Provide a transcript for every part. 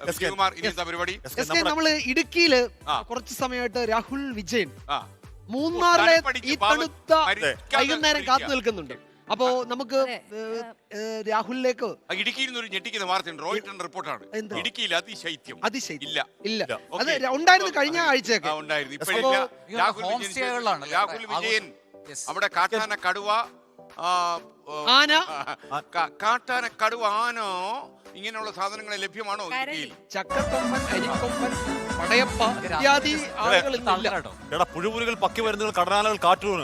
വിജയകുമാർ ഇന്നത്തെ പരിപാടി നമ്മള് ഇടുക്കിയില് കുറച്ച് സമയമായിട്ട് രാഹുൽ വിജയൻ മൂന്നാറിലെ ഈ തണുത്ത വൈകുന്നേരം കാത്തു നിൽക്കുന്നുണ്ട്. അപ്പോ നമുക്ക് രാഹുലിലേക്ക് ഇടുക്കിയിൽ നിന്ന് ഒരു ഞെട്ടിക്കുന്ന വാർത്തയുണ്ട്. റോയിട്ടറിന്റെ റിപ്പോർട്ടാണ്. ഇടുക്കിയിൽ അതിശൈത്യം ഇല്ല അത് ഉണ്ടായിരുന്നു കഴിഞ്ഞ ആഴ്ചയൊക്കെ ഉണ്ടായിരുന്നു. ഇപ്പോഴില്ല. രാഹുൽ വിജയൻ അവിടെ കാട്ടാന കടുവ ആന കാട്ടാന കടുവ ആനോ ഇങ്ങനെയുള്ള സാധനങ്ങൾ ലഭ്യമാണോ ഇടുക്കിയിൽ? ചക്കക്കൊമ്പൻ അരിക്കൊമ്പൻ പടയപ്പ ഇത്യാദി ആളുകൾ പുഴുപുലുകൾ പക്കി വരുന്നത് കടനാലകൾ കാറ്റുകൾ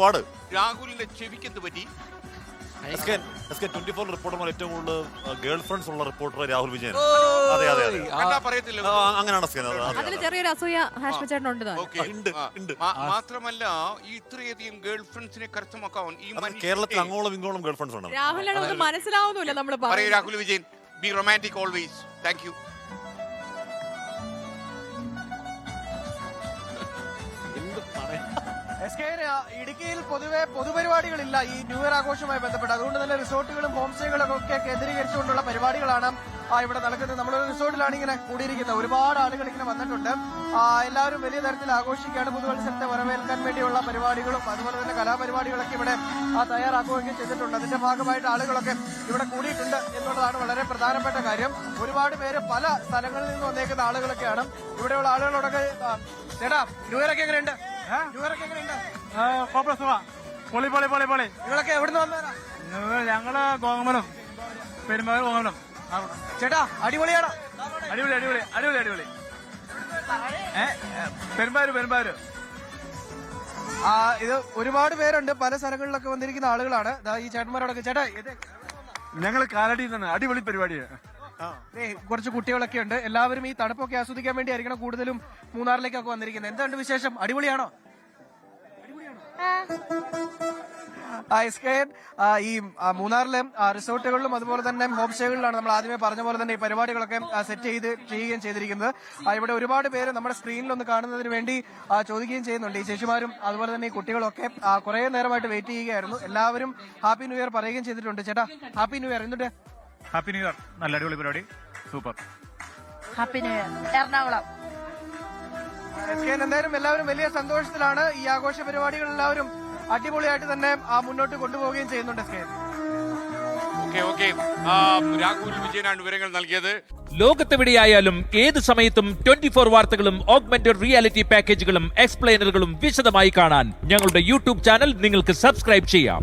പാട്. രാഹുലിന്റെ ചെവിക്കെന്ത് പറ്റി? 24 റിപ്പോർട്ടുമ്പോൾ ഏറ്റവും കൂടുതൽ ഗേൾ ഫ്രണ്ട്സ് ഉള്ള റിപ്പോർട്ടർ രാഹുൽ വിജയൻ. മാത്രമല്ല ഇത്രയധികം ഗേൾ ഫ്രണ്ട്സിനെ കരസ്ഥമാക്കാൻ ഈ കേരളത്തിൽ അങ്ങോളം ഇങ്ങോളം ഗേൾ ഫ്രണ്ട്സ് ഉണ്ട്. മനസ്സിലാവുന്നില്ല നമ്മൾ Rahul Vijayan B romantic always. Thank you. ഇടുക്കിയിൽ പൊതുവെ പൊതുപരിപാടികളില്ല ഈ ന്യൂ ഇയർ ആഘോഷവുമായി ബന്ധപ്പെട്ട്. അതുകൊണ്ട് തന്നെ റിസോർട്ടുകളും ഹോം സ്റ്റേകളും ഒക്കെ കേന്ദ്രീകരിച്ചുകൊണ്ടുള്ള പരിപാടികളാണ് ഇവിടെ നടക്കുന്നത്. നമ്മളൊരു റിസോർട്ടിലാണ് ഇങ്ങനെ കൂടിയിരിക്കുന്നത്. ഒരുപാട് ആളുകൾ ഇങ്ങനെ വന്നിട്ടുണ്ട്. എല്ലാവരും വലിയ തരത്തിൽ ആഘോഷിക്കുകയാണ്. പുതുവത്സരത്തെ വരവേൽക്കാൻ വേണ്ടിയുള്ള പരിപാടികളും അതുപോലെ തന്നെ കലാപരിപാടികളൊക്കെ ഇവിടെ തയ്യാറാക്കുകയൊക്കെ ചെയ്തിട്ടുണ്ട്. അതിന്റെ ഭാഗമായിട്ട് ആളുകളൊക്കെ ഇവിടെ കൂടിയിട്ടുണ്ട് എന്നുള്ളതാണ് വളരെ പ്രധാനപ്പെട്ട കാര്യം. ഒരുപാട് പേര് പല സ്ഥലങ്ങളിൽ നിന്ന് വന്നേക്കുന്ന ആളുകളൊക്കെയാണ്. ഇവിടെയുള്ള ആളുകളോടൊക്കെ ചേട്ടാ ന്യൂ ഇയർ ഒക്കെ എങ്ങനെയുണ്ട്? നിങ്ങളൊക്കെ എവിടുന്ന് വന്നവരാ? ഞങ്ങള് കോങ്ങമലം, പെരുമ്പാവൂർ കോങ്ങമലം. ചേട്ടാ അടിപൊളിയാണോ? അടിപൊളി അടിപൊളി അടിപൊളി അടിപൊളി. പെരുമ്പാവൂര്. ഇത് ഒരുപാട് പേരുണ്ട്. പല സ്ഥലങ്ങളിലൊക്കെ വന്നിരിക്കുന്ന ആളുകളാണ്. ഈ ചേട്ടന്മാരോടൊക്കെ ചേട്ടാ ഞങ്ങൾ കാലടിയിൽ നിന്ന് അടിപൊളി പരിപാടിയാണ്. കുറച്ച് കുട്ടികളൊക്കെ ഉണ്ട്. എല്ലാവരും ഈ തണുപ്പൊക്കെ ആസ്വദിക്കാൻ വേണ്ടി ആയിരിക്കണം കൂടുതലും മൂന്നാറിലേക്കൊക്കെ വന്നിരിക്കുന്നത്. എന്തുണ്ട് വിശേഷം? അടിപൊളിയാണോ? ഈ മൂന്നാറിലെ റിസോർട്ടുകളിലും അതുപോലെ തന്നെ ഹോം സ്റ്റേകളിലാണ് നമ്മൾ ആദ്യമേ പറഞ്ഞ പോലെ തന്നെ ഈ പരിപാടികളൊക്കെ സെറ്റ് ചെയ്യുകയും ചെയ്തിരിക്കുന്നത്. ഇവിടെ ഒരുപാട് പേര് നമ്മുടെ സ്ക്രീനിലൊന്ന് കാണുന്നതിന് വേണ്ടി ചോദിക്കുകയും ചെയ്യുന്നുണ്ട്. ഈ ചേച്ചിമാരും അതുപോലെ തന്നെ ഈ കുട്ടികളൊക്കെ കുറെ നേരമായിട്ട് വെയിറ്റ് ചെയ്യുകയായിരുന്നു. എല്ലാവരും ഹാപ്പി ന്യൂ ഇയർ പറയുകയും ചെയ്തിട്ടുണ്ട്. ചേട്ടാ ഹാപ്പി ന്യൂ ഇയർ. എന്നിട്ട് ഹാപ്പി ന്യൂ ഇയർ. നല്ല അടിപൊളി പരിപാടി. Super. Happy new year Ernakulam. എന്തായാലും എല്ലാവരും വലിയ സന്തോഷത്തിലാണ്. ഈ ആഘോഷ പരിപാടികൾ എല്ലാവരും അടിപൊളിയായിട്ട് തന്നെ മുന്നോട്ട് കൊണ്ടുപോവുകയും ചെയ്യുന്നുണ്ട്. രാഹുൽ വിജയനാണ് വിവരങ്ങൾ നൽകിയത്. ലോകത്തെവിടെയായാലും ഏത് സമയത്തും 24 വാർത്തകളും ഓഗ്മെന്റഡ് റിയാലിറ്റി പാക്കേജുകളും എക്സ്പ്ലെയിനറുകളും വിശദമായി കാണാൻ ഞങ്ങളുടെ യൂട്യൂബ് ചാനൽ നിങ്ങൾക്ക് സബ്സ്ക്രൈബ് ചെയ്യാം.